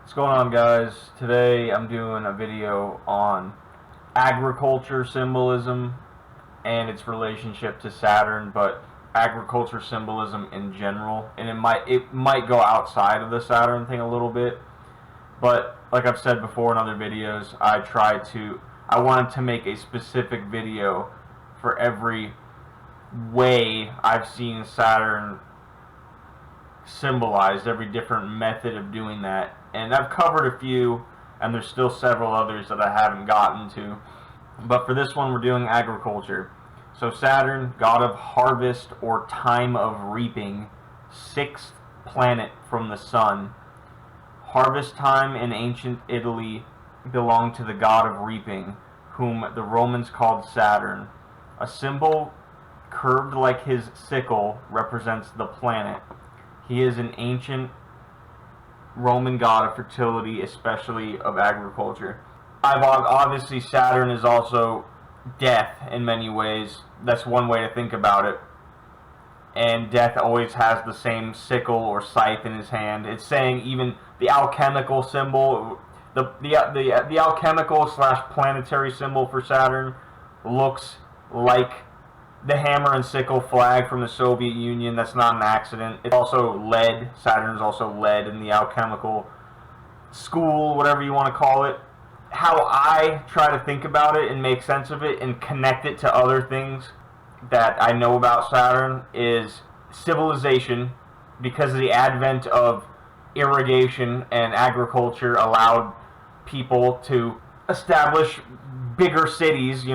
What's going on, guys? Today I'm doing a video on agriculture symbolism and its relationship to Saturn, but agriculture symbolism in general. And it might go outside of the Saturn thing a little bit, but like I've said before in other videos, I wanted to make a specific video for every way I've seen Saturn symbolized, every different method of doing that. And I've covered a few, and there's still several others that I haven't gotten to. But for this one, we're doing agriculture. So Saturn, god of harvest or time of reaping, sixth planet from the sun. Harvest time in ancient Italy belonged to the god of reaping, whom the Romans called Saturn. A symbol curved like his sickle represents the planet. He is an ancient Roman god of fertility, especially of agriculture. Obviously, Saturn is also death in many ways. That's one way to think about it. And death always has the same sickle or scythe in his hand. It's saying even the alchemical symbol, the alchemical / planetary symbol for Saturn looks like the hammer and sickle flag from the Soviet Union. That's not an accident. It's also lead. Saturn is also lead in the alchemical school, whatever you want to call it. How I try to think about it and make sense of it and connect it to other things that I know about Saturn is civilization, because of the advent of irrigation and agriculture allowed people to establish bigger cities.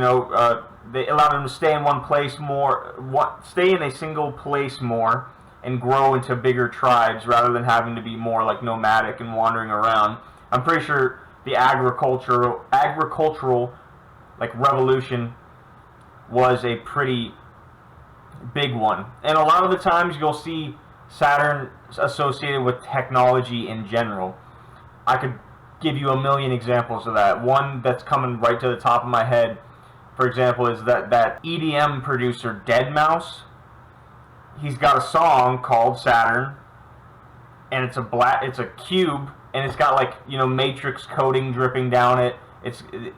They allowed them to stay in one place more, stay in a single place more, and grow into bigger tribes rather than having to be more like nomadic and wandering around. I'm pretty sure the agricultural like revolution was a pretty big one. And a lot of the times you'll see Saturn associated with technology in general. I could give you a million examples of that. One that's coming right to the top of my head, for example, is that EDM producer deadmau5. He's got a song called Saturn, and it's a cube, and it's got matrix coding dripping down it.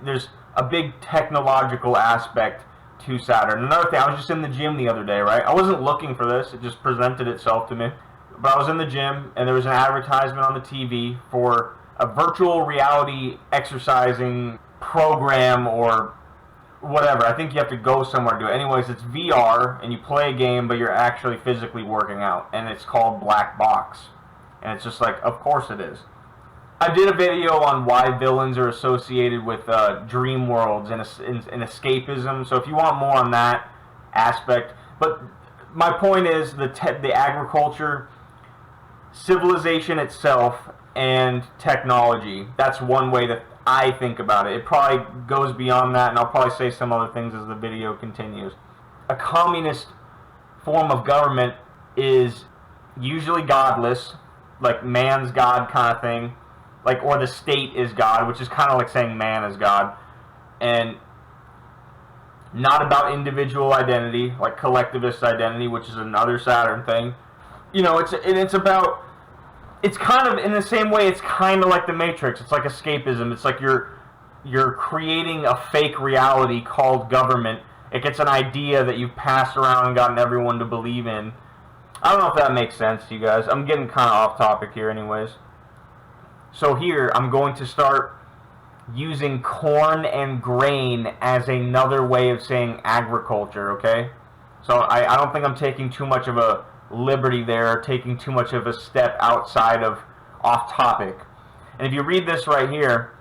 There's a big technological aspect to Saturn. Another thing, I was just in the gym the other day, right? I wasn't looking for this, it just presented itself to me. But I was in the gym, and there was an advertisement on the TV for a virtual reality exercising program or whatever. I think you have to go somewhere to do it. Anyways, it's VR, and you play a game, but you're actually physically working out, and it's called Black Box. And it's just like, of course it is. I did a video on why villains are associated with dream worlds and escapism, so if you want more on that aspect. But my point is the agriculture, civilization itself, and technology. That's one way that I think about it. It probably goes beyond that, and I'll probably say some other things as the video continues. A communist form of government is usually godless, like man's god kind of thing, or the state is God, which is kind of like saying man is God, and not about individual identity, like collectivist identity, which is another Saturn thing. It's kind of, in the same way, it's kind of like the Matrix. It's like escapism. It's like you're creating a fake reality called government. It gets an idea that you've passed around and gotten everyone to believe in. I don't know if that makes sense to you guys. I'm getting kind of off topic here anyways. So here, I'm going to start using corn and grain as another way of saying agriculture, okay? So I don't think I'm taking too much of a liberty there, taking too much of a step outside of off topic. And if you read this right here,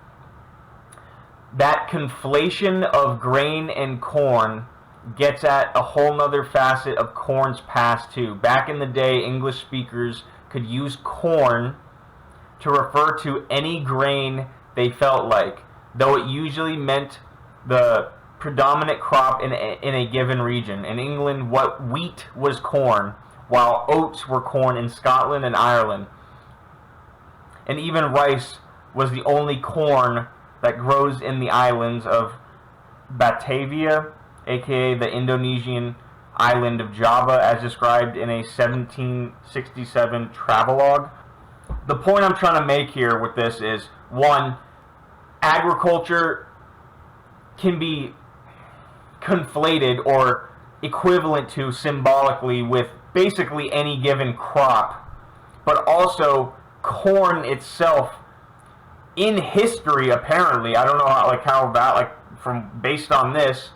that conflation of grain and corn gets at a whole nother facet of corn's past too. Back in the day, English speakers could use corn to refer to any grain they felt like, though it usually meant the predominant crop in a given region. In England, wheat was corn, while oats were corn in Scotland and Ireland. And even rice was the only corn that grows in the islands of Batavia, aka the Indonesian island of Java, as described in a 1767 travelogue. The point I'm trying to make here with this is, one, agriculture can be conflated or equivalent to symbolically with basically any given crop, but also corn itself in history, apparently, I don't know how that, from based on this,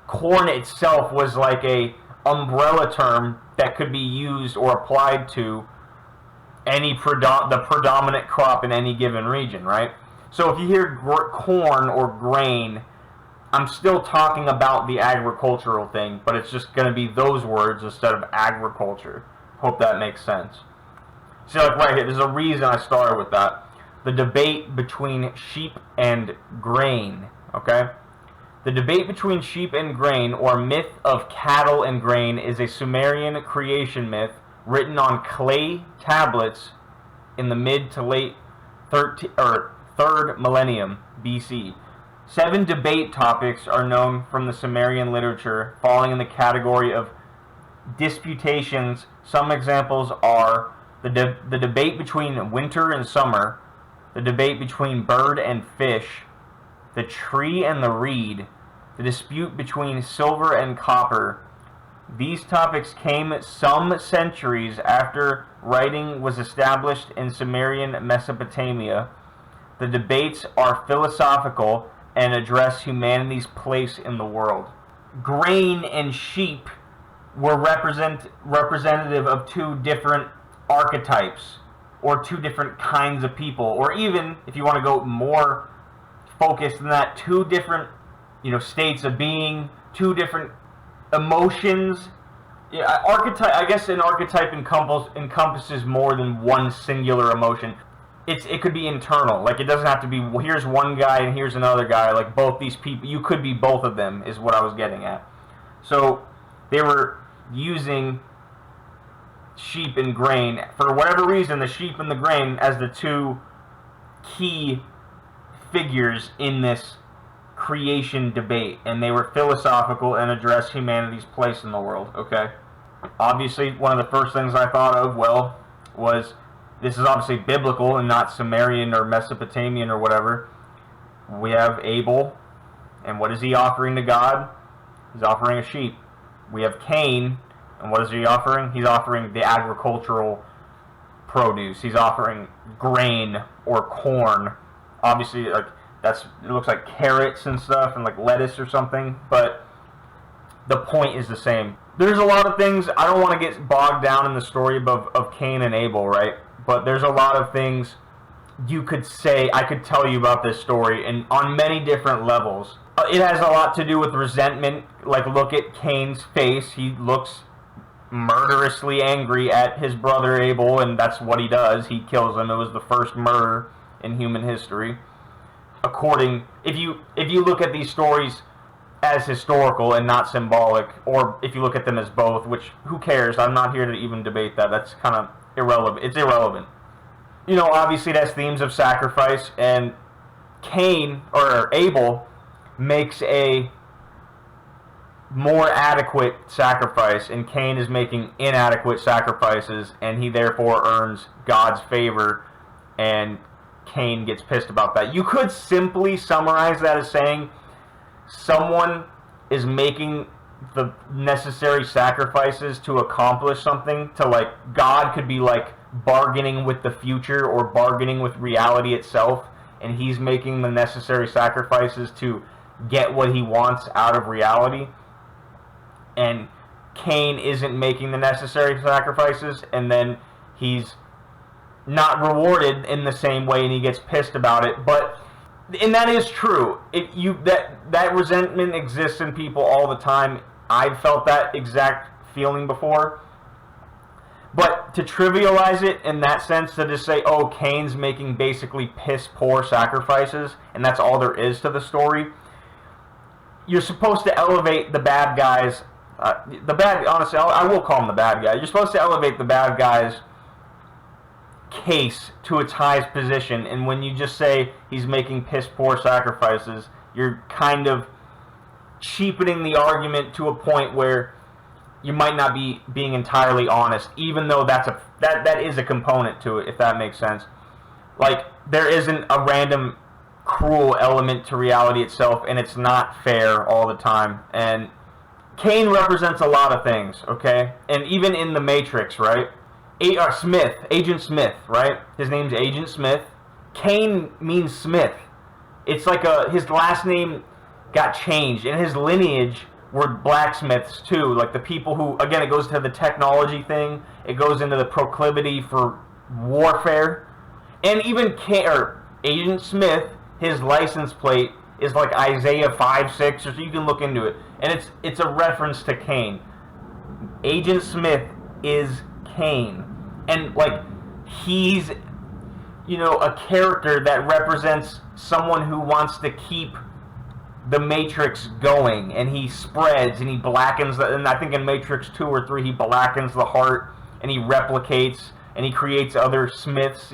corn itself was like a umbrella term that could be used or applied to any the predominant crop in any given region, right? So if you hear corn or grain, I'm still talking about the agricultural thing, but it's just going to be those words instead of agriculture. Hope that makes sense. See, like right here, there's a reason I started with that. The debate between sheep and grain, okay? The debate between sheep and grain, or myth of cattle and grain, is a Sumerian creation myth written on clay tablets in the mid to late 3rd millennium BC. 7 debate topics are known from the Sumerian literature, falling in the category of disputations. Some examples are the debate between winter and summer, the debate between bird and fish, the tree and the reed, the dispute between silver and copper. These topics came some centuries after writing was established in Sumerian Mesopotamia. The debates are philosophical and address humanity's place in the world. Grain and sheep were representative of 2 different archetypes, or 2 different kinds of people, or even, if you want to go more focused than that, 2 different, states of being, 2 different emotions. Yeah, archetype. I guess an archetype encompasses more than one singular emotion. It could be internal. Like, it doesn't have to be, well, here's one guy and here's another guy. Like, both these people, you could be both of them, is what I was getting at. So they were using sheep and grain for whatever reason, the sheep and the grain as the 2 key figures in this creation debate, and they were philosophical and addressed humanity's place in the world. Okay, obviously one of the first things I thought of, was this is obviously biblical and not Sumerian or Mesopotamian or whatever. We have Abel, and what is he offering to God? He's offering a sheep. We have Cain, and what is he offering? He's offering the agricultural produce. He's offering grain or corn. Obviously, like, it looks like carrots and stuff, and like lettuce or something, but the point is the same. There's a lot of things, I don't want to get bogged down in the story of Cain and Abel, right? But there's a lot of things you could say, I could tell you about this story, and on many different levels. It has a lot to do with resentment. Like, look at Cain's face. He looks murderously angry at his brother Abel, and that's what he does. He kills him. It was the first murder in human history. If you look at these stories as historical and not symbolic, or if you look at them as both, which, who cares? I'm not here to even debate that. That's kind of irrelevant. It's irrelevant. Obviously it has themes of sacrifice, and Abel makes a more adequate sacrifice, and Cain is making inadequate sacrifices, and he therefore earns God's favor, and Cain gets pissed about that. You could simply summarize that as saying someone is making the necessary sacrifices to accomplish something, to, like, God could be like bargaining with the future or bargaining with reality itself, and he's making the necessary sacrifices to get what he wants out of reality, and Cain isn't making the necessary sacrifices, and then he's not rewarded in the same way, and he gets pissed about it. And that is true. That resentment exists in people all the time. I've felt that exact feeling before. But to trivialize it in that sense, to just say, oh, Cain's making basically piss-poor sacrifices, and that's all there is to the story, you're supposed to elevate the bad guys. Honestly, I will call him the bad guy. You're supposed to elevate the bad guy's case to its highest position, and when you just say he's making piss-poor sacrifices, you're kind of cheapening the argument to a point where you might not be being entirely honest, even though that is a component to it, if that makes sense. Like, there isn't a random cruel element to reality itself, and it's not fair all the time. And Cain represents a lot of things, okay? And even in the Matrix, right? Agent Smith, right? His name's Agent Smith. Cain means Smith. It's like his last name got changed, and his lineage were blacksmiths too. Like the people who, again, it goes to the technology thing. It goes into the proclivity for warfare. And even Agent Smith, his license plate is like Isaiah 5:6, or so you can look into it. And it's a reference to Cain. Agent Smith is Cain. And like he's, a character that represents someone who wants to keep the Matrix going, and he spreads and he blackens and I think in Matrix 2 or 3 he blackens the heart and he replicates and he creates other Smiths,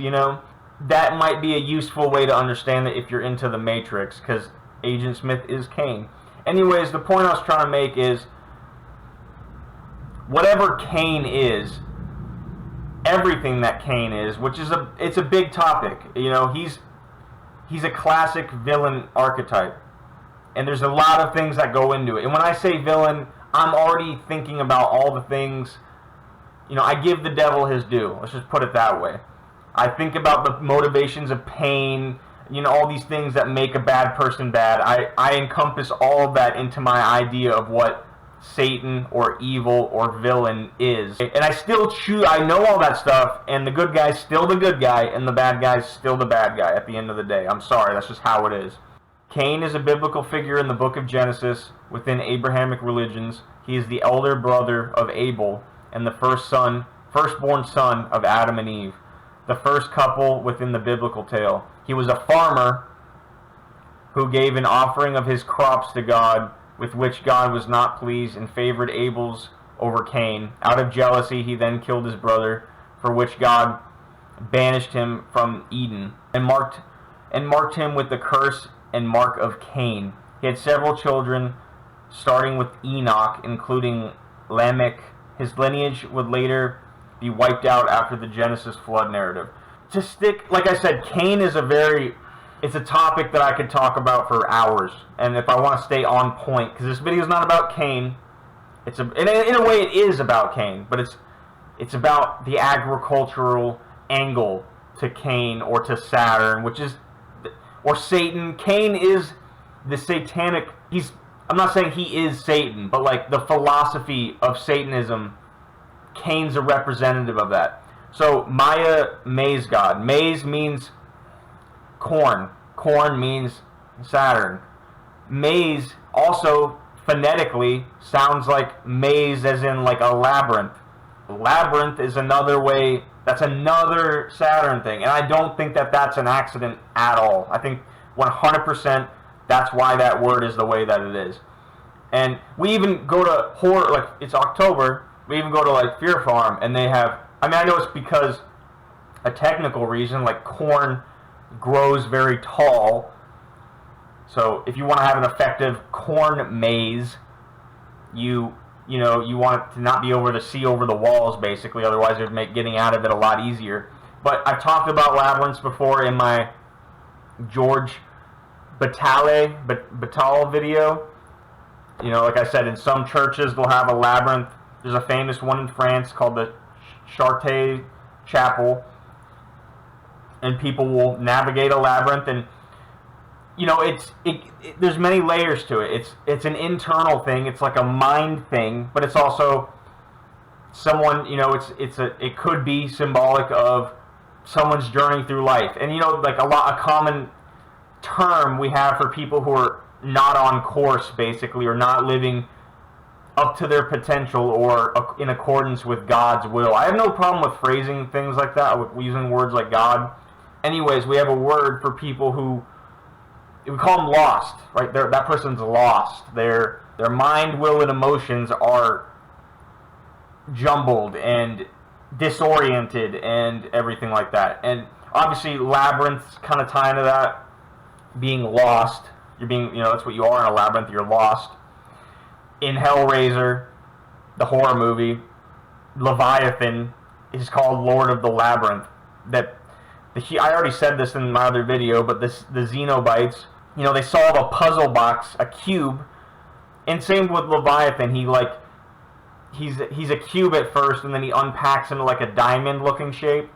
That might be a useful way to understand it if you're into the Matrix, because Agent Smith is Cain. Anyways, the point I was trying to make is, whatever Cain is, everything that Cain is, which is it's a big topic. He's a classic villain archetype, and there's a lot of things that go into it. And when I say villain, I'm already thinking about all the things. I give the devil his due. Let's just put it that way. I think about the motivations of pain, all these things that make a bad person bad. I encompass all of that into my idea of what Satan or evil or villain is. And I know all that stuff, and the good guy's still the good guy, and the bad guy's still the bad guy at the end of the day. I'm sorry, that's just how it is. Cain is a biblical figure in the book of Genesis within Abrahamic religions. He is the elder brother of Abel and the firstborn son of Adam and Eve, the first couple within the biblical tale. He was a farmer who gave an offering of his crops to God, with which God was not pleased and favored Abel's over Cain. Out of jealousy, he then killed his brother, for which God banished him from Eden and marked him with the curse and mark of Cain. He had several children, starting with Enoch, including Lamech. His lineage would later be wiped out after the Genesis flood narrative. Like I said, Cain is it's a topic that I could talk about for hours, and if I want to stay on point, because this video is not about Cain. In a way it is about Cain, but it's about the agricultural angle to Cain or to Saturn, or Satan. Cain is the satanic. I'm not saying he is Satan, but like the philosophy of Satanism, Cain's a representative of that. So Maya, maize god. Maize means corn. Corn means Saturn. Maize also phonetically sounds like maze, as in like a labyrinth. Labyrinth is another way. That's another Saturn thing, and I don't think that that's an accident at all. I think 100% that's why that word is the way that it is. And we even go to horror, like it's October, we even go to like Fear Farm, and they have, I know it's because a technical reason, like corn grows very tall, so if you want to have an effective corn maze, you want it to not be see over the walls, basically, otherwise it would make getting out of it a lot easier. But I've talked about labyrinths before in my George Batal video. Like I said, in some churches they'll have a labyrinth. There's a famous one in France called the Chartres Chapel, and people will navigate a labyrinth, and there's many layers to it. It's an internal thing. It's like a mind thing, but it's also someone. It could be symbolic of someone's journey through life, and like a common term we have for people who are not on course, basically, or not living up to their potential or in accordance with God's will. I have no problem with phrasing things like that, with using words like God. Anyways, we have a word for people who, we call them lost, right? That person's lost. Their mind, will, and emotions are jumbled and disoriented and everything like that. And obviously labyrinths kind of tie into that, being lost. You're being, that's what you are in a labyrinth, you're lost. In Hellraiser, the horror movie, Leviathan is called Lord of the Labyrinth. I already said this in my other video, but the Xenobites, you know, they solve a puzzle box, a cube, and same with Leviathan. He's a cube at first, and then he unpacks into like a diamond-looking shape.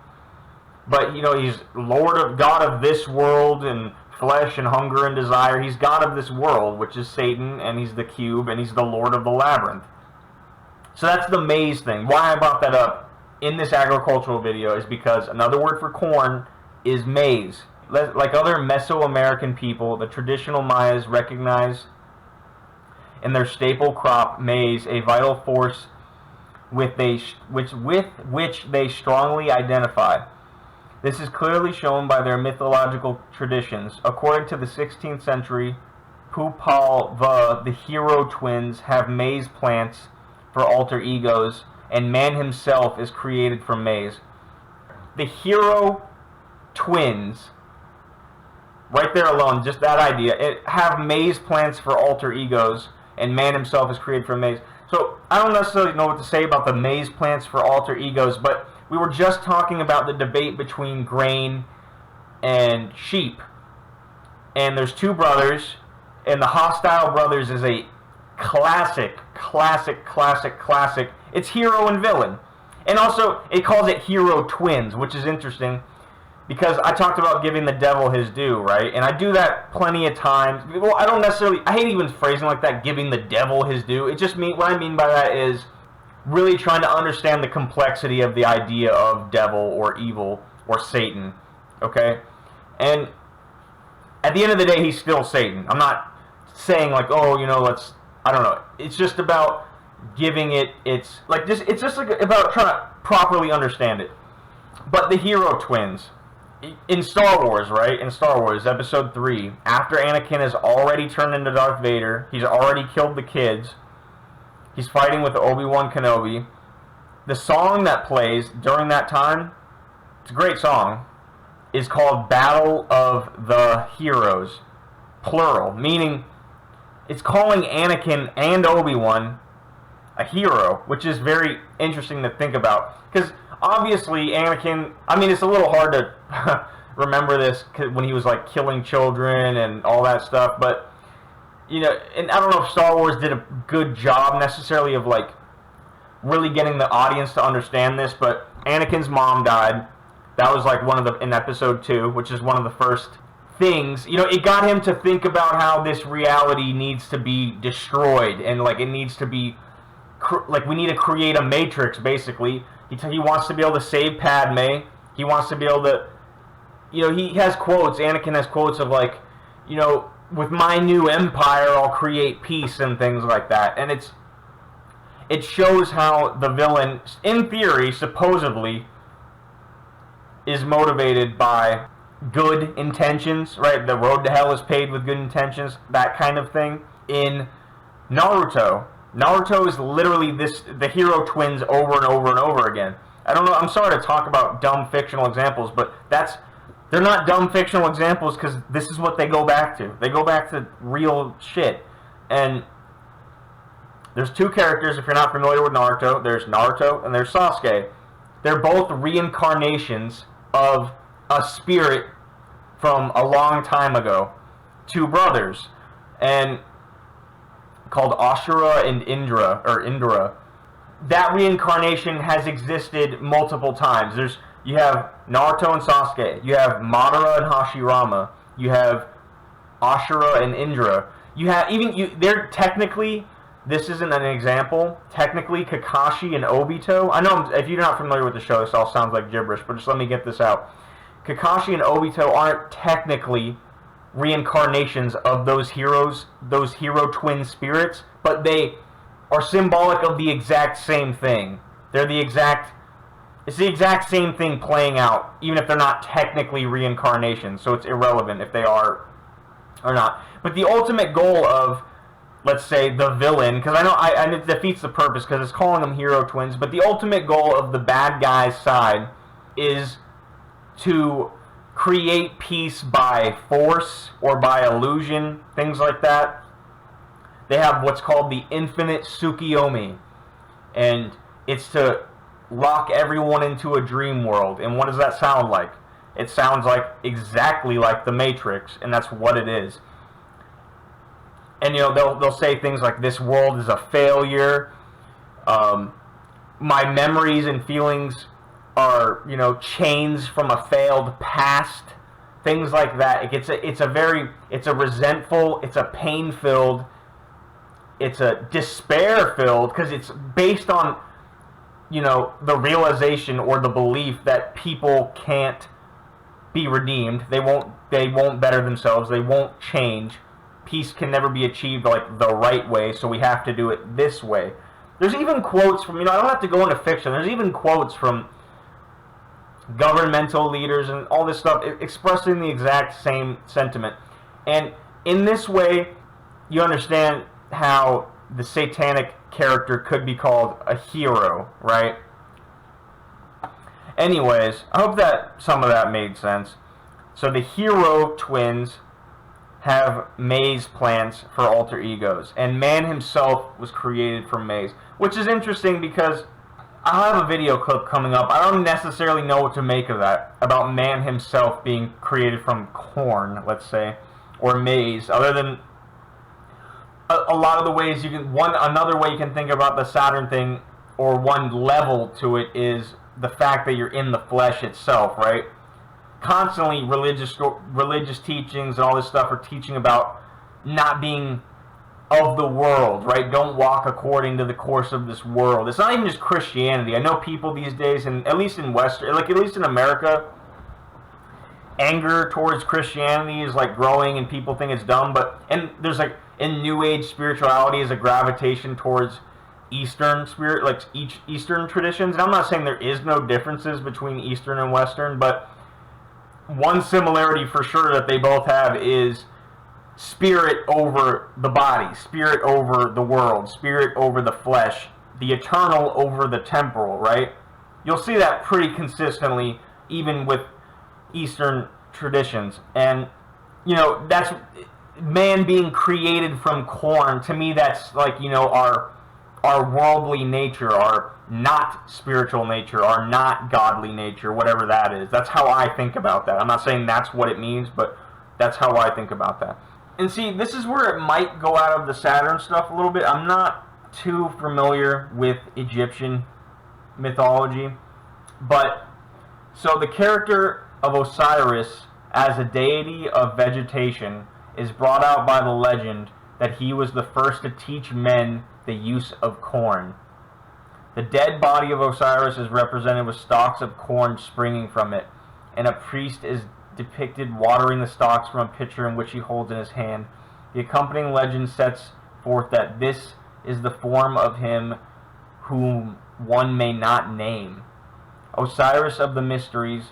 But you know, he's God of this world, and flesh and hunger and desire. He's God of this world, which is Satan, and he's the cube, and he's the Lord of the Labyrinth. So that's the maze thing. Why I brought that up in this agricultural video is because another word for corn is maize. Like other Mesoamerican people, the traditional Mayas recognize in their staple crop maize a vital force with which they strongly identify. This is clearly shown by their mythological traditions. According to the 16th century Pupalva, the hero twins have maize plants for alter egos, and man himself is created from maize. The hero twins, right there alone, just that idea, have maize plants for alter egos, and man himself is created from maize. So I don't necessarily know what to say about the maize plants for alter egos, but we were just talking about the debate between grain and sheep. And there's two brothers, and the hostile brothers is a classic. It's hero and villain. And also, it calls it hero twins, which is interesting, because I talked about giving the devil his due, right? And I do that plenty of times. Well, I hate even phrasing like that, giving the devil his due. What I mean by that is really trying to understand the complexity of the idea of devil or evil or Satan, okay? And at the end of the day, he's still Satan. I'm not saying like, oh, you know, I don't know. It's just about giving it's just like about trying to properly understand it. But the hero twins in Star Wars, right? In Star Wars, Episode 3, after Anakin has already turned into Darth Vader, he's already killed the kids. He's fighting with Obi-Wan Kenobi. The song that plays during that time, it's a great song, is called Battle of the Heroes, plural, meaning it's calling Anakin and Obi-Wan a hero, which is very interesting to think about. Because obviously Anakin, I mean, it's a little hard to remember this when he was like killing children and all that stuff, but you know, and I don't know if Star Wars did a good job necessarily of like really getting the audience to understand this, but Anakin's mom died. That was like in Episode 2, which is one of the first things. You know, it got him to think about how this reality needs to be destroyed, and like it needs to be like we need to create a matrix. Basically, he wants to be able to save Padme. He wants to be able to, you know, he has quotes. Anakin has quotes of like, you know, with my new empire, I'll create peace and things like that. And it shows how the villain, in theory, supposedly, is motivated by good intentions, right? The road to hell is paved with good intentions, that kind of thing. In Naruto is literally the hero twins over and over and over again. I don't know, I'm sorry to talk about dumb fictional examples, but they're not dumb fictional examples because this is what they go back to. They go back to real shit. And there's two characters, if you're not familiar with Naruto. There's Naruto and there's Sasuke. They're both reincarnations of a spirit from a long time ago. Two brothers. And called Ashura and Indra. That reincarnation has existed multiple times. You have Naruto and Sasuke. You have Madara and Hashirama. You have Ashura and Indra. They're technically, this isn't an example, technically Kakashi and Obito. I know if you're not familiar with the show, this all sounds like gibberish, but just let me get this out. Kakashi and Obito aren't technically reincarnations of those heroes, those hero twin spirits, but they are symbolic of the exact same thing. It's the exact same thing playing out, even if they're not technically reincarnations, so it's irrelevant if they are or not. But the ultimate goal of, let's say, the villain, because I know it defeats the purpose because it's calling them hero twins, but the ultimate goal of the bad guy's side is to create peace by force or by illusion, things like that. They have what's called the infinite Tsukiyomi. and it's to lock everyone into a dream world. And what does that sound like? It sounds like exactly like the Matrix, and that's what it is. And they'll say things like, this world is a failure, my memories and feelings are chains from a failed past, things like that. It's a resentful, it's a pain filled, it's a despair filled, because it's based on the realization or the belief that people can't be redeemed. They won't better themselves. They won't change. Peace can never be achieved like the right way, so we have to do it this way. There's even quotes from, I don't have to go into fiction, there's even quotes from governmental leaders and all this stuff expressing the exact same sentiment. And in this way, you understand how the satanic character could be called a hero, right? Anyways, I hope that some of that made sense. So the hero twins have maze plants for alter egos, and man himself was created from maze, which is interesting because I'll have a video clip coming up. I don't necessarily know what to make of that, about man himself being created from corn, let's say, or maize, other than a lot of the ways another way you can think about the Saturn thing, or one level to it, is the fact that you're in the flesh itself, right? Constantly religious teachings and all this stuff are teaching about not being of the world, right? Don't walk according to the course of this world. It's not even just Christianity. I know people these days, and at least in at least in America, anger towards Christianity is like growing, and people think it's dumb. And there's like, in New Age spirituality is a gravitation towards Eastern spirit, like Eastern traditions. And I'm not saying there is no differences between Eastern and Western, but one similarity for sure that they both have is spirit over the body, spirit over the world, spirit over the flesh, the eternal over the temporal, right? You'll see that pretty consistently even with Eastern traditions. And that's man being created from corn. To me, that's like our worldly nature, our not spiritual nature, our not godly nature, whatever that is. That's how I think about that. I'm not saying that's what it means, but that's how I think about that. And see, this is where it might go out of the Saturn stuff a little bit. I'm not too familiar with Egyptian mythology, but so the character of Osiris as a deity of vegetation is brought out by the legend that he was the first to teach men the use of corn. The dead body of Osiris is represented with stalks of corn springing from it, and a priest is depicted watering the stalks from a pitcher in which he holds in his hand. The accompanying legend sets forth that this is the form of him whom one may not name. Osiris of the mysteries,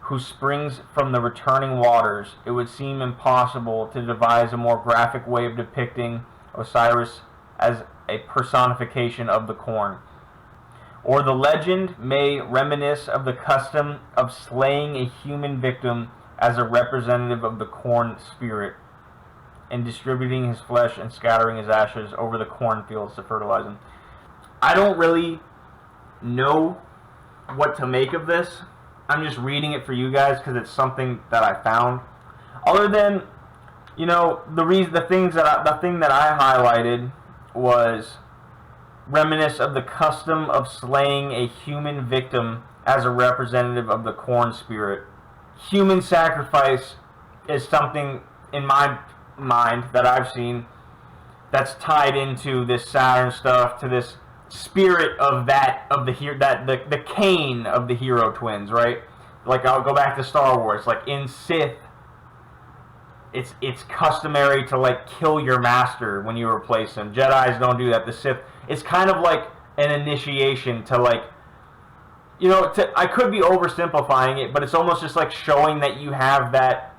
who springs from the returning waters. It would seem impossible to devise a more graphic way of depicting Osiris as a personification of the corn. Or the legend may reminisce of the custom of slaying a human victim as a representative of the corn spirit, and distributing his flesh and scattering his ashes over the cornfields to fertilize them. I don't really know what to make of this. I'm just reading it for you guys because it's something that I found. Other than, the thing that I highlighted was reminisce of the custom of slaying a human victim as a representative of the corn spirit. Human sacrifice is something in my mind that I've seen that's tied into this Saturn stuff, to this spirit of the Cain of the hero twins, right? Like, I'll go back to Star Wars. Like, in Sith, it's customary to like kill your master when you replace him. Jedis don't do that. The Sith, it's kind of like an initiation to like, I could be oversimplifying it, but it's almost just like showing that you have that,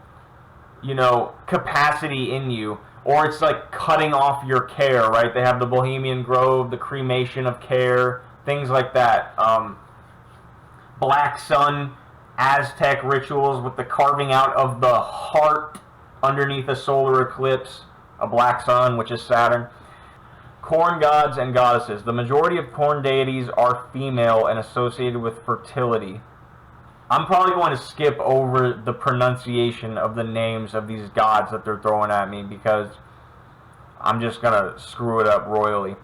capacity in you. Or it's like cutting off your care, right? They have the Bohemian Grove, the cremation of care, things like that. Black Sun, Aztec rituals with the carving out of the heart underneath a solar eclipse, a black sun, which is Saturn. Corn gods and goddesses. The majority of corn deities are female and associated with fertility. I'm probably going to skip over the pronunciation of the names of these gods that they're throwing at me because I'm just going to screw it up royally.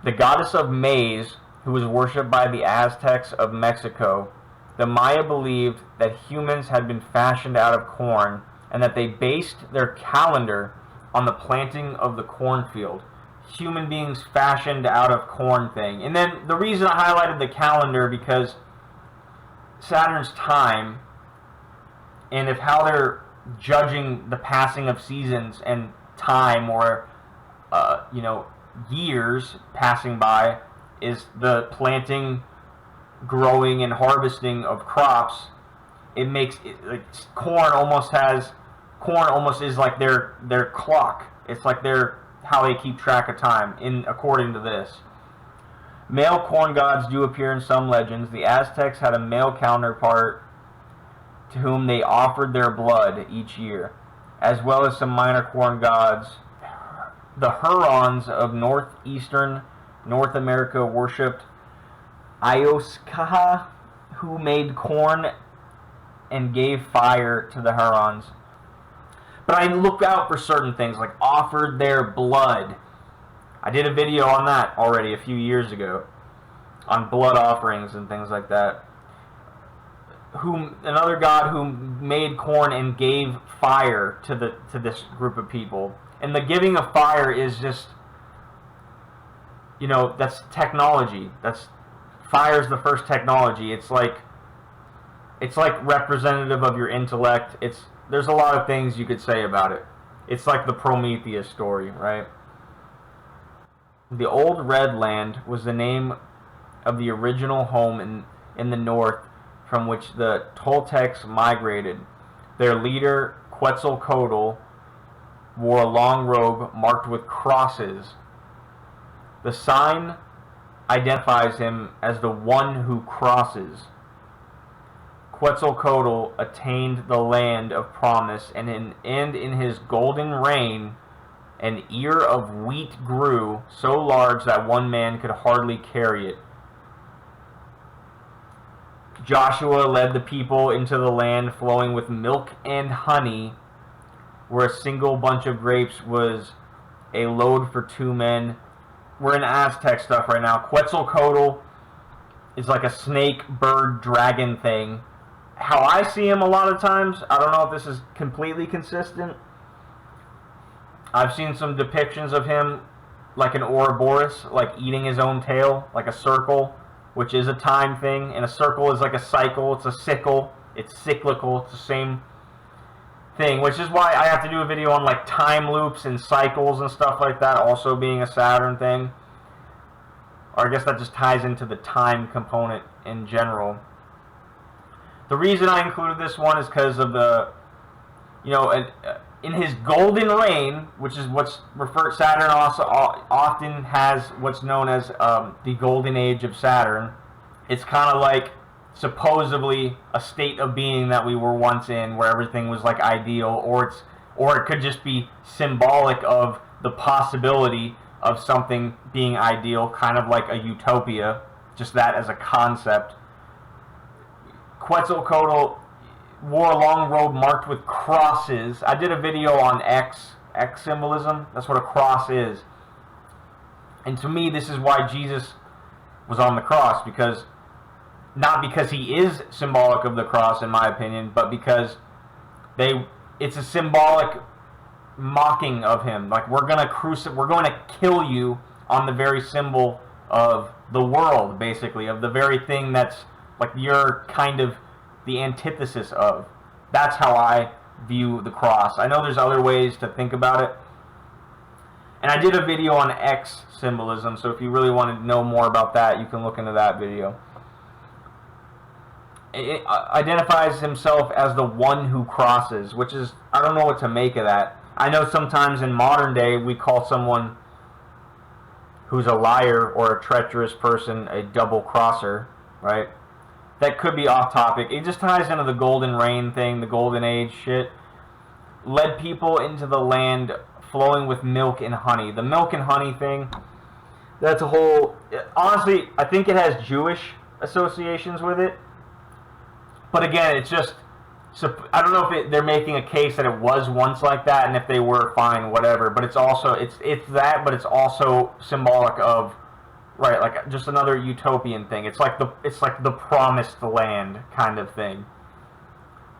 The goddess of maize, who was worshipped by the Aztecs of Mexico. The Maya believed that humans had been fashioned out of corn and that they based their calendar on the planting of the cornfield. Human beings fashioned out of corn thing. And then the reason I highlighted the calendar because Saturn's time and if how they're judging the passing of seasons and time or years passing by is the planting, growing, and harvesting of crops. It makes it, like, corn almost is like their clock. It's like how they keep track of time according to this. Male corn gods do appear in some legends. The Aztecs had a male counterpart to whom they offered their blood each year, as well as some minor corn gods. The Hurons of northeastern North America worshipped Ioskaha, who made corn and gave fire to the Hurons. But I look out for certain things, like offered their blood. I did a video on that already a few years ago, on blood offerings and things like that. Another god who made corn and gave fire to this group of people. And the giving of fire is just, that's technology. Fire is the first technology. It's like representative of your intellect. There's a lot of things you could say about it. It's like the Prometheus story, right? The Old Red Land was the name of the original home in the north from which the Toltecs migrated. Their leader, Quetzalcoatl, wore a long robe marked with crosses. The sign identifies him as the one who crosses. Quetzalcoatl attained the land of promise, and in his golden reign, an ear of wheat grew so large that one man could hardly carry it. Joshua led the people into the land flowing with milk and honey, where a single bunch of grapes was a load for 2 men. We're in Aztec stuff right now. Quetzalcoatl is like a snake, bird, dragon thing. How I see him a lot of times, I don't know if this is completely consistent. I've seen some depictions of him like an Ouroboros, like eating his own tail, like a circle, which is a time thing. And a circle is like a cycle. It's a sickle. It's cyclical. It's the same thing, which is why I have to do a video on like time loops and cycles and stuff like that, also being a Saturn thing. Or I guess that just ties into the time component in general. The reason I included this one is because of the, in his golden reign, which is what's referred, Saturn also often has what's known as the Golden Age of Saturn. It's kind of like supposedly a state of being that we were once in, where everything was like ideal, or it could just be symbolic of the possibility of something being ideal, kind of like a utopia, just that as a concept. Quetzalcoatl wore a long robe marked with crosses. I did a video on X symbolism. That's what a cross is. And to me, this is why Jesus was on the cross, not because he is symbolic of the cross, in my opinion, but because it's a symbolic mocking of him. Like, we're going to kill you on the very symbol of the world, basically, of the very thing that's like you're kind of the antithesis of. That's how I view the cross. I know there's other ways to think about it. And I did a video on X symbolism, so if you really want to know more about that, you can look into that video. It identifies himself as the one who crosses, which is, I don't know what to make of that. I know sometimes in modern day we call someone who's a liar or a treacherous person a double crosser, right? That could be off topic. It just ties into the golden reign thing, the golden age shit. Led people into the land flowing with milk and honey. The milk and honey thing, that's a whole... Honestly, I think it has Jewish associations with it. But again, it's just... So I don't know if they're making a case that it was once like that, and if they were, fine, whatever. But it's also... It's that, but it's also symbolic of... Right, like just another utopian thing. It's like the promised land kind of thing.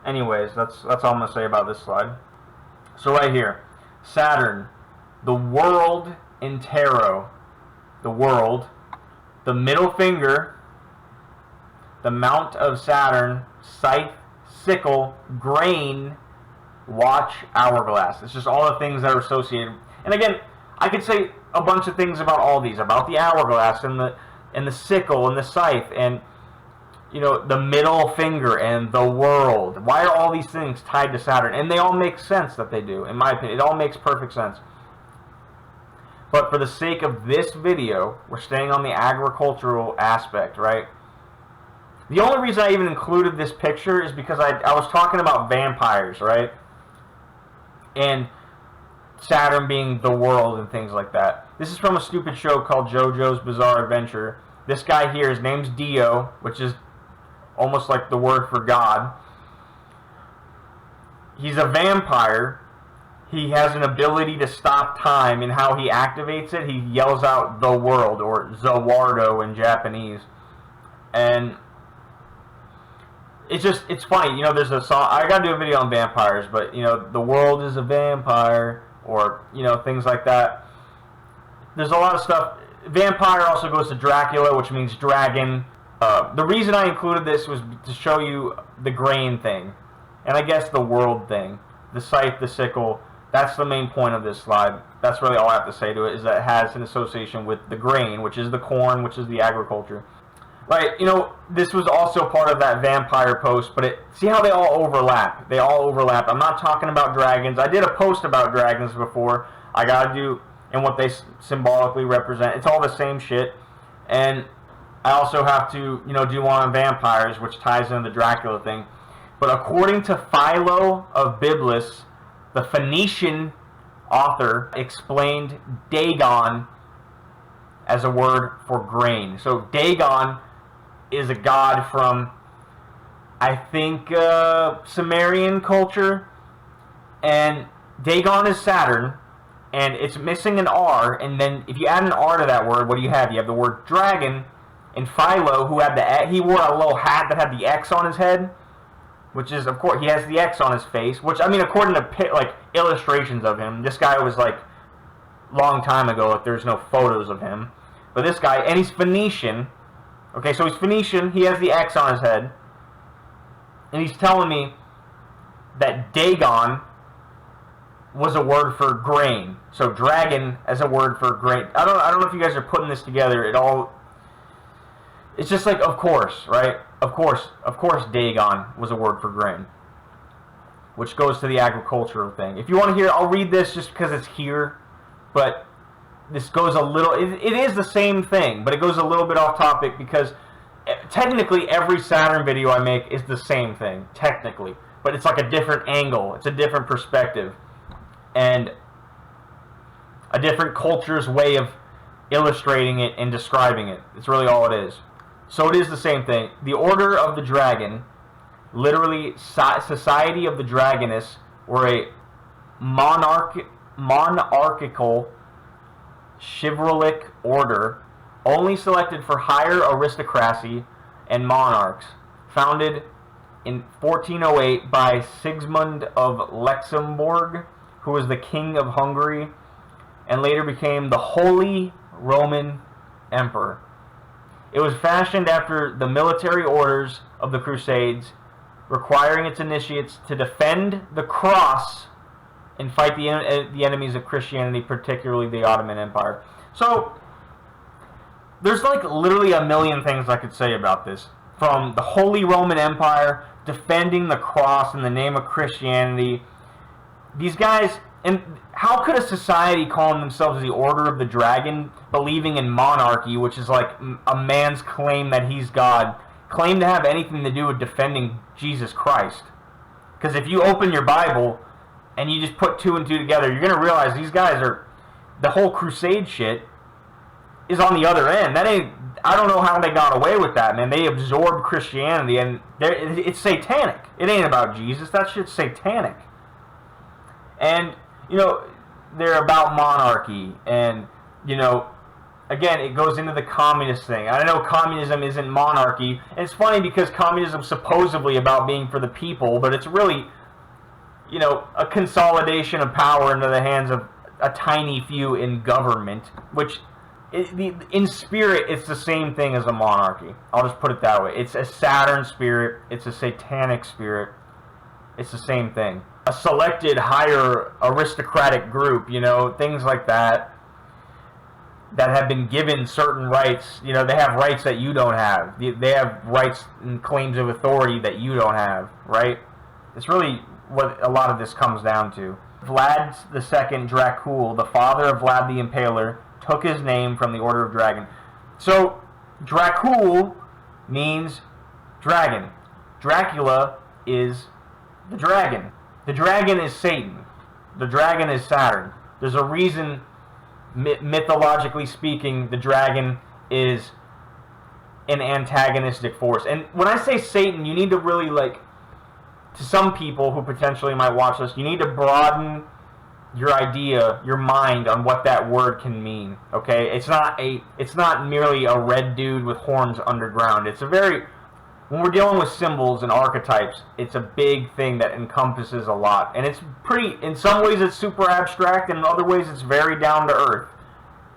Anyways, that's all I'm going to say about this slide. So right here, Saturn, the world in tarot. The world, the middle finger, the mount of Saturn, scythe, sickle, grain, watch, hourglass. It's just all the things that are associated. And again, I could say a bunch of things about all these, about the hourglass and the sickle and the scythe and, you know, the middle finger and the world. Why are all these things tied to Saturn? And they all make sense that they do, in my opinion. It all makes perfect sense. But for the sake of this video, we're staying on the agricultural aspect, right? The only reason I even included this picture is because I was talking about vampires, right? And Saturn being the world and things like that. This is from a stupid show called JoJo's Bizarre Adventure. This guy here, his name's Dio, which is almost like the word for God. He's a vampire. He has an ability to stop time, and how he activates it, he yells out the world, or Zawardo in Japanese. And it's funny, you know, there's a song, I gotta do a video on vampires, but, you know, the world is a vampire, or, you know, things like that. There's a lot of stuff. Vampire also goes to Dracula, which means dragon. The reason I included this was to show you the grain thing, and I guess the world thing, the scythe, the sickle. That's the main point of this slide. That's really all I have to say to it, is that it has an association with the grain, which is the corn, which is the agriculture. Right, you know, this was also part of that vampire post, but see how they all overlap? They all overlap. I'm not talking about dragons. I did a post about dragons before. I gotta do, and what they symbolically represent. It's all the same shit. And I also have to, you know, do one on vampires, which ties into the Dracula thing. But according to Philo of Byblos, the Phoenician author explained Dagon as a word for grain. So Dagon is a god from, I think, Sumerian culture. And Dagon is Saturn, and it's missing an R. And then if you add an R to that word, what do you have? You have the word dragon. And Philo, who had he wore a little hat that had the X on his head. Which is, of course, he has the X on his face. Which, I mean, according to, like, illustrations of him, this guy was, like, long time ago. Like, there's no photos of him. But this guy, and he's Phoenician. Okay, so he's Phoenician. He has the X on his head. And he's telling me that Dagon was a word for grain. So dragon as a word for grain. I don't know if you guys are putting this together. It's just like, of course, right? Of course, Dagon was a word for grain, which goes to the agricultural thing. If you want to hear, I'll read this just because it's here, but this goes a little, it is the same thing, but it goes a little bit off topic because technically every Saturn video I make is the same thing, technically, but it's like a different angle, it's a different perspective, and a different culture's way of illustrating it and describing it. It's really all it is. So it is the same thing. The Order of the Dragon, literally Society of the Dragoness, were a monarchical chivalric order only selected for higher aristocracy and monarchs, founded in 1408 by Sigismund of Luxembourg, who was the King of Hungary, and later became the Holy Roman Emperor. It was fashioned after the military orders of the Crusades, requiring its initiates to defend the cross and fight the enemies of Christianity, particularly the Ottoman Empire. So, there's like literally a million things I could say about this. From the Holy Roman Empire, defending the cross in the name of Christianity. These guys, and how could a society calling themselves the Order of the Dragon, believing in monarchy, which is like a man's claim that he's God, claim to have anything to do with defending Jesus Christ? Because if you open your Bible, and you just put 2 and 2 together, you're going to realize these guys are, the whole crusade shit is on the other end. That ain't, I don't know how they got away with that, man. They absorbed Christianity, and it's satanic. It ain't about Jesus. That shit's satanic. And, you know, they're about monarchy, and, you know, again, it goes into the communist thing. I know communism isn't monarchy, and it's funny because communism's supposedly about being for the people, but it's really, you know, a consolidation of power into the hands of a tiny few in government, which, in spirit, it's the same thing as a monarchy. I'll just put it that way. It's a Saturn spirit. It's a satanic spirit. It's the same thing. A selected, higher aristocratic group, you know, things like that, that have been given certain rights. You know, they have rights that you don't have. They have rights and claims of authority that you don't have, right? It's really what a lot of this comes down to. Vlad II Dracul, the father of Vlad the Impaler, took his name from the Order of Dragon. So, Dracul means dragon. Dracula is the dragon. The dragon is Satan. The dragon is Saturn. There's a reason, mythologically speaking, the dragon is an antagonistic force. And when I say Satan, you need to really, like, to some people who potentially might watch this, you need to broaden your idea, your mind on what that word can mean. Okay, it's not merely a red dude with horns underground. It's a very, when we're dealing with symbols and archetypes, it's a big thing that encompasses a lot, and it's pretty. In some ways, it's super abstract, and in other ways, it's very down to earth.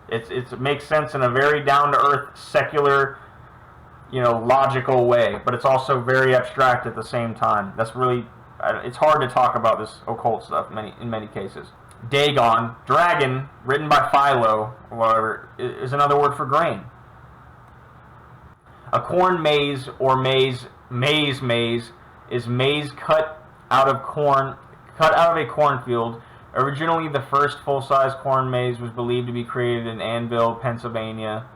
It makes sense in a very down to earth, secular, you know, logical way, but it's also very abstract at the same time. That's really, it's hard to talk about this occult stuff in many cases. Dagon, dragon, written by Philo, or whatever, is another word for grain. A corn maze, or maize is maize cut out of a cornfield. Originally, the first full-size corn maze was believed to be created in Annville, Pennsylvania.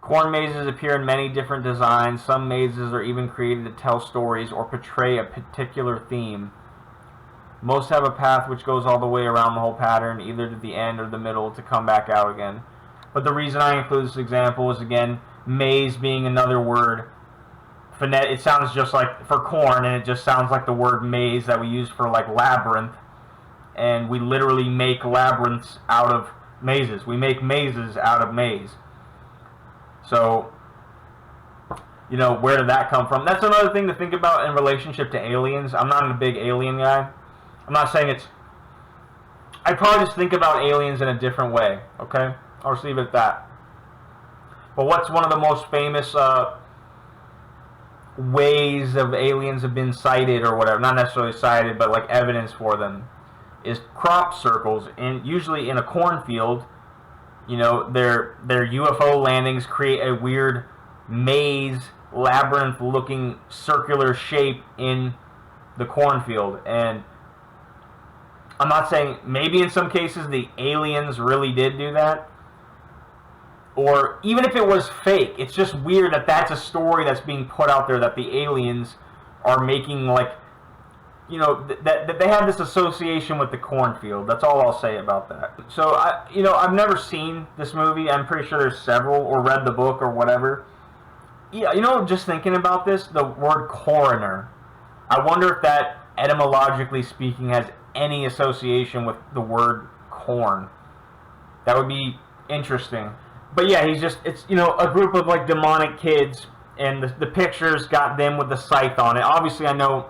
Corn mazes appear in many different designs. Some mazes are even created to tell stories or portray a particular theme. Most have a path which goes all the way around the whole pattern, either to the end or the middle, to come back out again. But the reason I include this example is, again, maze being another word. It sounds just like for corn, and it just sounds like the word maze that we use for, like, labyrinth. And we literally make labyrinths out of mazes. We make mazes out of maze. So, you know, where did that come from? That's another thing to think about in relationship to aliens. I'm not a big alien guy. I'm not saying it's... I probably just think about aliens in a different way, okay? I'll just leave it at that. But what's one of the most famous ways of aliens have been sighted or whatever? Not necessarily sighted, but like evidence for them. Is crop circles, usually in a cornfield. You know, their UFO landings create a weird maze, labyrinth-looking circular shape in the cornfield. And I'm not saying, maybe in some cases the aliens really did do that. Or even if it was fake, it's just weird that that's a story that's being put out there, that the aliens are making, like, you know, that they have this association with the cornfield. That's all I'll say about that. So, I've never seen this movie. I'm pretty sure there's several, or read the book or whatever. Yeah, you know, just thinking about this, the word coroner, I wonder if that, etymologically speaking, has any association with the word corn. That would be interesting. But yeah, it's, you know, a group of, like, demonic kids, and the pictures got them with the scythe on it. Obviously, I know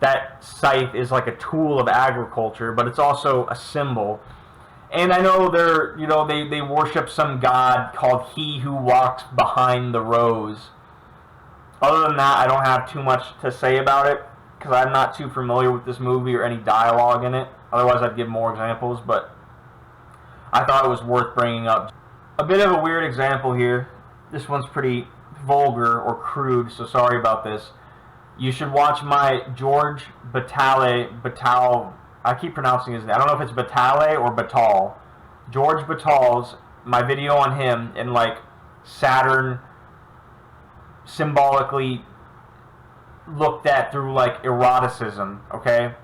that scythe is like a tool of agriculture, but it's also a symbol. And I know they worship some god called He Who Walks Behind the Rose. Other than that, I don't have too much to say about it, because I'm not too familiar with this movie or any dialogue in it. Otherwise, I'd give more examples, but I thought it was worth bringing up. A bit of a weird example here. This one's pretty vulgar or crude, so sorry about this. You should watch my George Batal, I keep pronouncing his name. I don't know if it's Batale or Batal. George Batal's, my video on him, and, like, Saturn symbolically looked at through, like, eroticism, okay?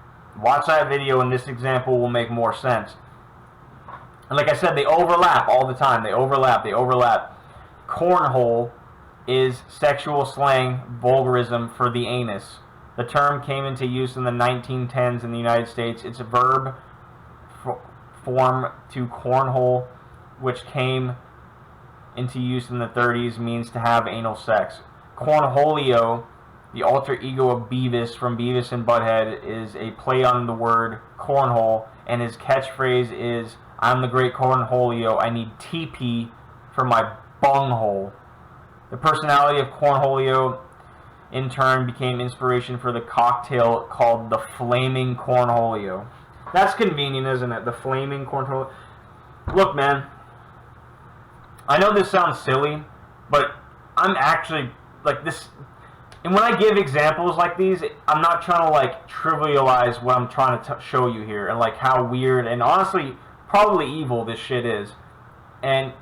Watch that video and this example will make more sense. And like I said, they overlap all the time. They overlap. Cornhole is sexual slang vulgarism for the anus. The term came into use in the 1910s in the United States. It's a verb form to cornhole, which came into use in the 30s, means to have anal sex. Cornholio, the alter ego of Beavis from Beavis and Butthead, is a play on the word cornhole, and his catchphrase is, "I'm the great Cornholio, I need TP for my bunghole." The personality of Cornholio, in turn, became inspiration for the cocktail called the Flaming Cornholio. That's convenient, isn't it? The Flaming Cornholio. Look, man, I know this sounds silly, but I'm actually, like, this, and when I give examples like these, I'm not trying to, like, trivialize what I'm trying to show you here, and, like, how weird, and honestly, probably evil this shit is. And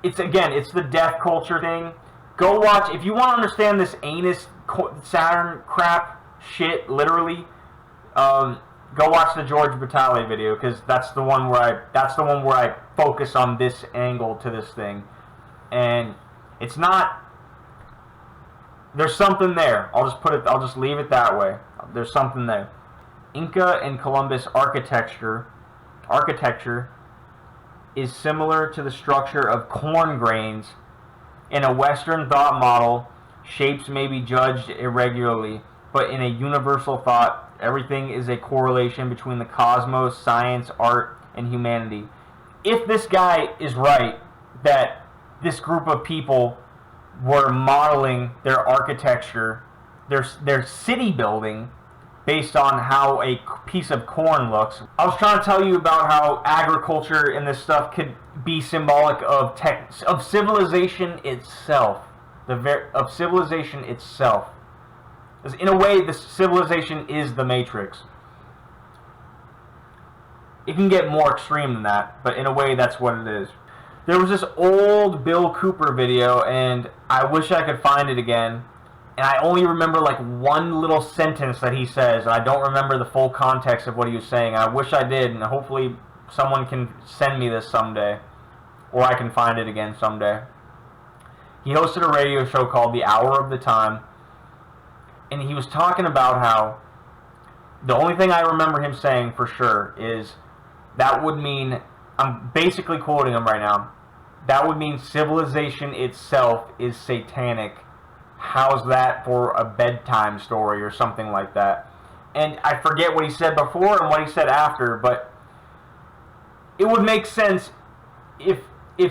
it's, again, it's the death culture thing. Go watch, if you want to understand this anus Saturn crap shit, literally, go watch the George Batale video, because that's the one where I focus on this angle to this thing, and it's not. There's something there. I'll just leave it that way. There's something there. Inca and Columbus architecture is similar to the structure of corn grains. In a Western thought model, shapes may be judged irregularly, but in a universal thought, everything is a correlation between the cosmos, science, art, and humanity. If this guy is right, that this group of people were modeling their architecture, their city building, based on how a piece of corn looks. I was trying to tell you about how agriculture and this stuff could be symbolic of civilization itself. Of civilization itself. In a way, this civilization is the Matrix. It can get more extreme than that, but in a way, that's what it is. There was this old Bill Cooper video, and I wish I could find it again. And I only remember like one little sentence that he says, and I don't remember the full context of what he was saying. I wish I did, and hopefully someone can send me this someday, or I can find it again someday. He hosted a radio show called The Hour of the Time, and he was talking about how the only thing I remember him saying for sure is that would mean, I'm basically quoting him right now, that would mean civilization itself is satanic. How's that for a bedtime story or something like that? And I forget what he said before and what he said after, but it would make sense if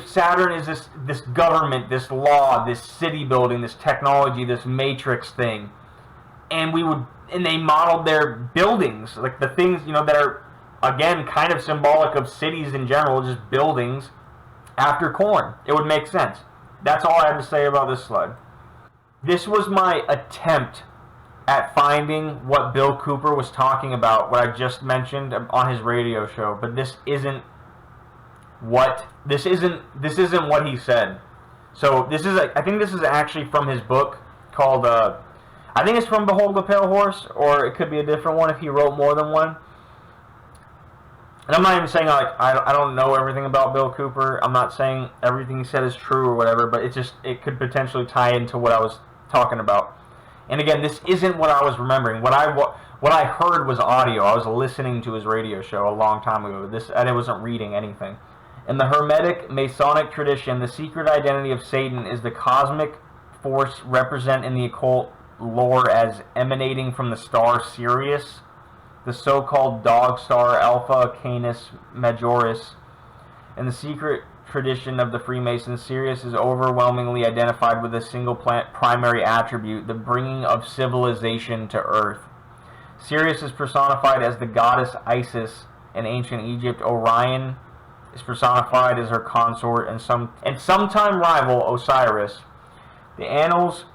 Saturn is this government, this law, this city building, this technology, this matrix thing, and they modeled their buildings, like the things, that are, again, kind of symbolic of cities in general, just buildings, after corn. It would make sense. That's all I have to say about this slide. This was my attempt at finding what Bill Cooper was talking about, what I just mentioned on his radio show, but this isn't what he said. So I think this is actually from his book called, I think it's from Behold the Pale Horse, or it could be a different one if he wrote more than one. And I'm not even saying, like, I don't know everything about Bill Cooper. I'm not saying everything he said is true or whatever, but it could potentially tie into what I was talking about. And again, this isn't what I was remembering. What I heard was audio. I was listening to his radio show a long time ago. And I wasn't reading anything. In the Hermetic Masonic tradition, the secret identity of Satan is the cosmic force represented in the occult lore as emanating from the star Sirius, the so-called dog star Alpha Canis Majoris. In the secret tradition of the Freemasons, Sirius is overwhelmingly identified with a single primary attribute, the bringing of civilization to Earth. Sirius is personified as the goddess Isis in ancient Egypt. Orion is personified as her consort and sometime rival Osiris. The annals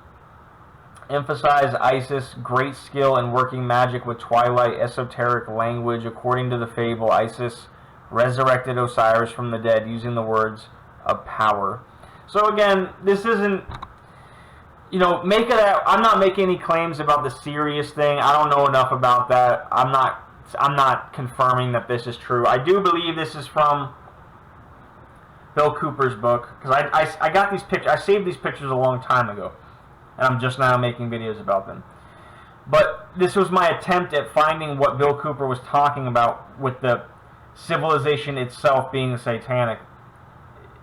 emphasize Isis' great skill in working magic with twilight esoteric language. According to the fable, Isis resurrected Osiris from the dead using the words of power. So again, this isn't, make it out. I'm not making any claims about the Sirius thing. I don't know enough about that. I'm not confirming that this is true. I do believe this is from Bill Cooper's book, because I got these pictures. I saved these pictures a long time ago, and I'm just now making videos about them. But this was my attempt at finding what Bill Cooper was talking about with the civilization itself being satanic.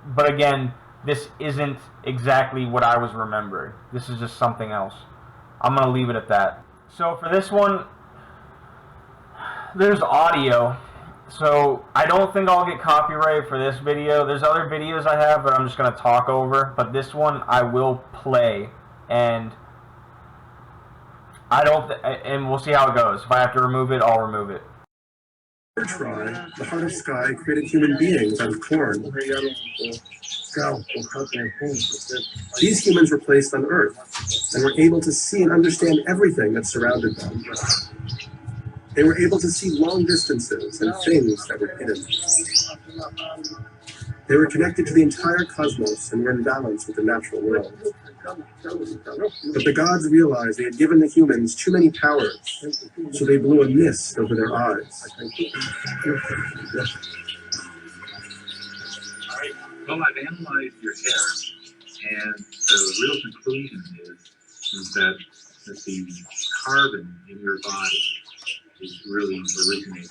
But again, this isn't exactly what I was remembering. This is just something else. I'm going to leave it at that. So for this one, there's audio. So I don't think I'll get copyrighted for this video. There's other videos I have that I'm just going to talk over. But this one I will play. And and we'll see how it goes. If I have to remove it, I'll remove it. Try, the heart of sky created human beings out of corn. These humans were placed on Earth and were able to see and understand everything that surrounded them. They were able to see long distances and things that were hidden. They were connected to the entire cosmos and were in balance with the natural world. But the gods realized they had given the humans too many powers, so they blew a mist over their eyes. Well, I've analyzed your hair, and the real conclusion is that the carbon in your body is really originating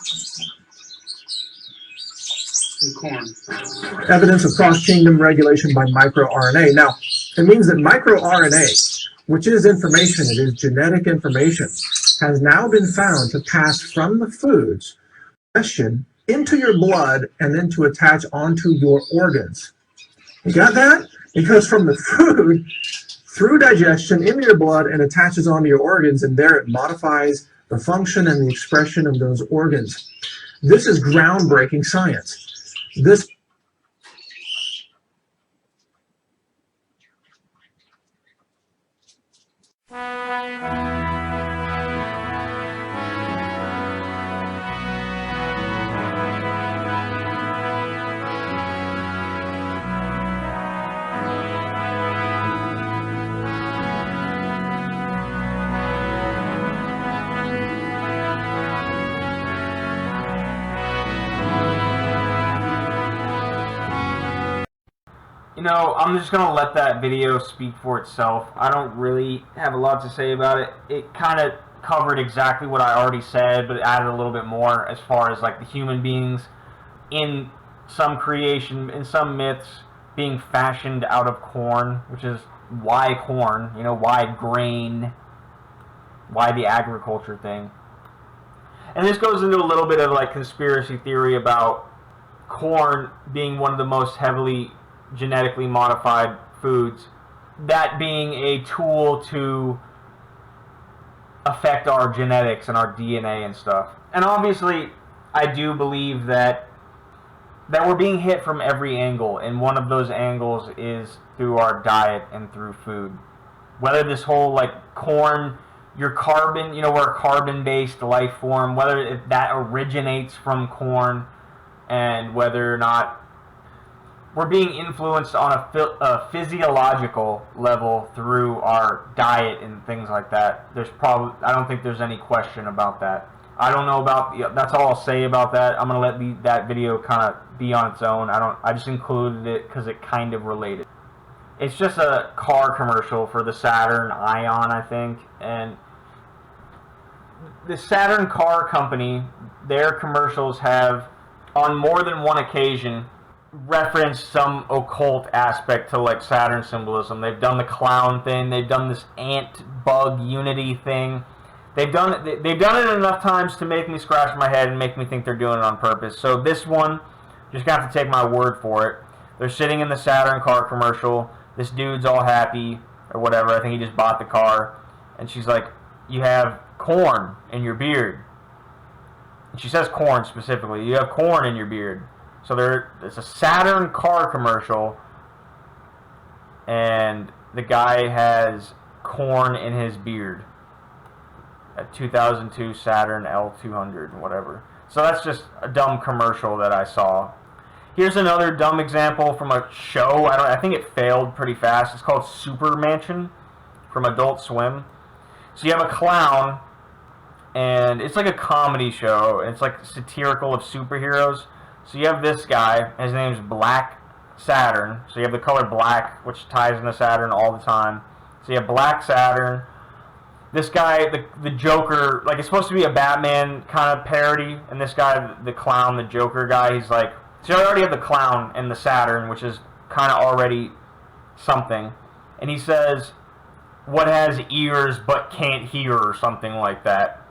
from corn. Evidence of cross-kingdom regulation by microRNA. Now, it means that microRNA, which is information, it is genetic information, has now been found to pass from the foods into your blood and then to attach onto your organs. You got that? Because from the food, through digestion, into your blood and attaches onto your organs, and there it modifies the function and the expression of those organs. This is groundbreaking science. This I'm just going to let that video speak for itself. I don't really have a lot to say about it. It kind of covered exactly what I already said, but it added a little bit more as far as like the human beings in some creation, in some myths, being fashioned out of corn, which is why corn, why grain, why the agriculture thing. And this goes into a little bit of like conspiracy theory about corn being one of the most heavily genetically modified foods, that being a tool to affect our genetics and our DNA and stuff. And obviously, I do believe that we're being hit from every angle, and one of those angles is through our diet and through food. Whether this whole like corn, your carbon, we're a carbon-based life form, whether that originates from corn, and whether or not we're being influenced on a physiological level through our diet and things like that. I don't think there's any question about that. I don't know about, that's all I'll say about that. I'm going to let that video kind of be on its own. I just included it because it kind of related. It's just a car commercial for the Saturn Ion, I think. And the Saturn car company, their commercials have, on more than one occasion, reference some occult aspect to like Saturn symbolism. They've done the clown thing. They've done this ant bug unity thing. They've done it enough times to make me scratch my head and make me think they're doing it on purpose. So this one, just got to take my word for it. They're sitting in the Saturn car commercial. This dude's all happy or whatever. I think he just bought the car, and she's like, "You have corn in your beard." And she says corn specifically. "You have corn in your beard." So it's a Saturn car commercial, and the guy has corn in his beard. A 2002 Saturn L200, whatever. So that's just a dumb commercial that I saw. Here's another dumb example from a show. I think it failed pretty fast. It's called Super Mansion. from Adult Swim. So you have a clown, and it's like a comedy show. It's like satirical of superheroes. So you have this guy. His name's Black Saturn. So you have the color black, which ties into Saturn all the time. So you have Black Saturn. This guy, the Joker, like it's supposed to be a Batman kind of parody, and this guy, the clown, the Joker guy, he's like, so you already have the clown and the Saturn, which is kind of already something, and he says, what has ears but can't hear, or something like that,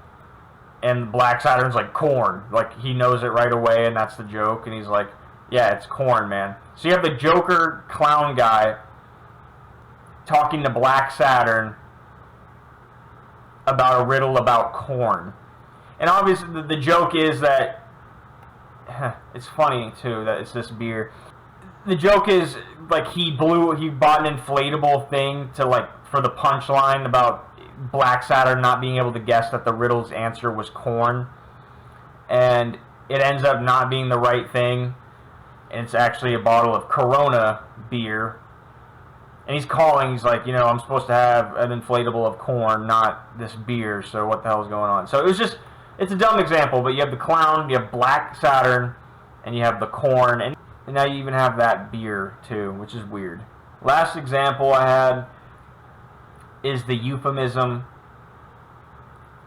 and Black Saturn's like, corn, like he knows it right away, and that's the joke, and he's like, yeah, it's corn, man. So you have the Joker clown guy talking to Black Saturn about a riddle about corn. And obviously the joke is that it's funny too that it's this beer. The joke is like he bought an inflatable thing to like for the punchline about Black Saturn not being able to guess that the riddle's answer was corn, and it ends up not being the right thing, and it's actually a bottle of Corona beer. And he's calling, he's like, you know, I'm supposed to have an inflatable of corn, not this beer, so what the hell is going on? So it was just, it's a dumb example, but you have the clown, you have Black Saturn, and you have the corn, and now you even have that beer, too, which is weird. Last example I had is the euphemism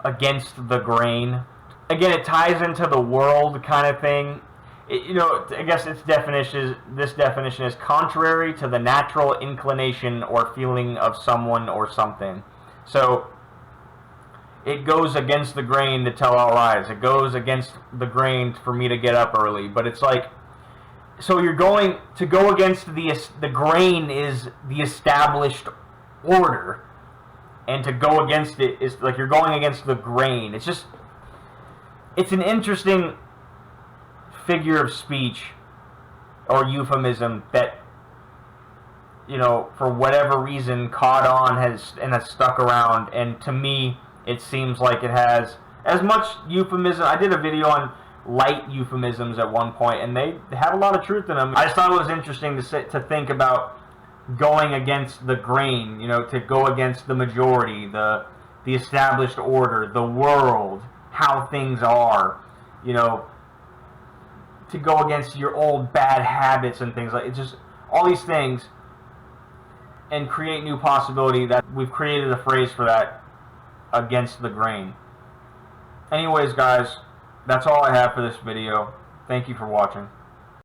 against the grain. Again, it ties into the world kind of thing. You know, I guess this definition is contrary to the natural inclination or feeling of someone or something. So it goes against the grain to tell all lies. It goes against the grain for me to get up early. But it's like, so you're going to go against the grain is the established order, and to go against it is like you're going against the grain. It's just, it's an interesting figure of speech or euphemism that, you know, for whatever reason caught on has stuck around, and to me it seems like it has as much euphemism. I did a video on light euphemisms at one point, and they have a lot of truth in them. I just thought it was interesting to think about going against the grain, you know, to go against the majority, the established order, the world, how things are, you know, to go against your old bad habits and things like, it's just all these things, and create new possibility. That we've created a phrase for that, against the grain. Anyways, guys, that's all I have for this video. Thank you for watching.